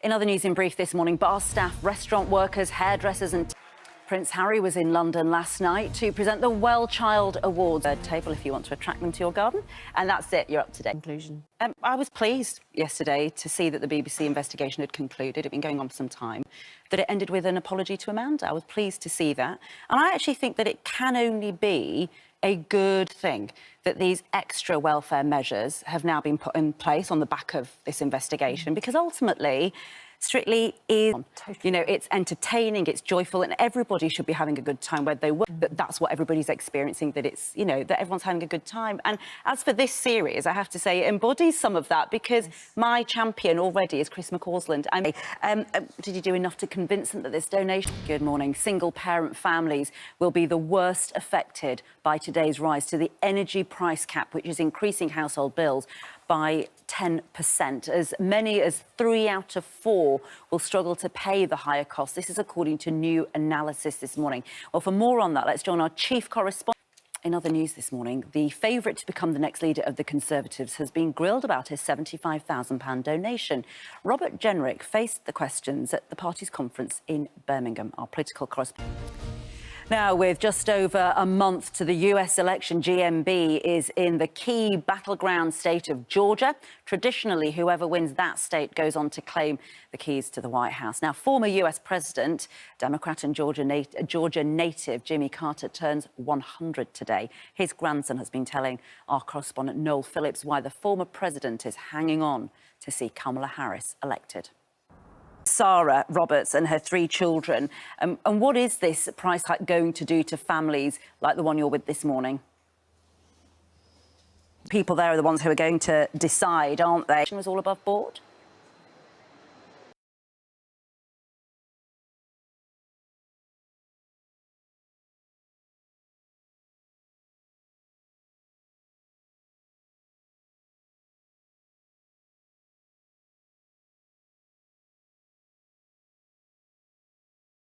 In other news in brief this morning, bar staff, restaurant workers, hairdressers and Prince Harry was in London last night to present the Well Child Awards table if you want to attract them to your garden. And that's it, you're up to date. Conclusion. I was pleased yesterday to see that the BBC investigation had concluded. It had been going on for some time, that it ended with an apology to Amanda. I was pleased to see that. And I actually think that it can only be a good thing that these extra welfare measures have now been put in place on the back of this investigation, because ultimately Strictly is, you know, it's entertaining, it's joyful, and everybody should be having a good time where they work. That's what everybody's experiencing, that it's, you know, that everyone's having a good time. And as for this series, I have to say it embodies some of that, because my champion already is Chris McCausland. Did you do enough to convince them that this donation... Good morning. Single-parent families will be the worst affected by today's rise to the energy price cap, which is increasing household bills by 10%. As many as 3 out of 4 will struggle to pay the higher costs. This is according to new analysis this morning. Well, for more on that, let's join our chief correspondent. In other news this morning, the favourite to become the next leader of the Conservatives has been grilled about his £75,000 donation. Robert Jenrick faced the questions at the party's conference in Birmingham. Our political correspondent. Now, with just over a month to the US election, GMB is in the key battleground state of Georgia. Traditionally, whoever wins that state goes on to claim the keys to the White House. Now, former US President, Democrat and Georgia native Jimmy Carter turns 100 today. His grandson has been telling our correspondent Noel Phillips why the former president is hanging on to see Kamala Harris elected. Sarah Roberts and her 3 children. And what is this price hike going to do to families like the one you're with this morning? People there are the ones who are going to decide, aren't they? Was all above board?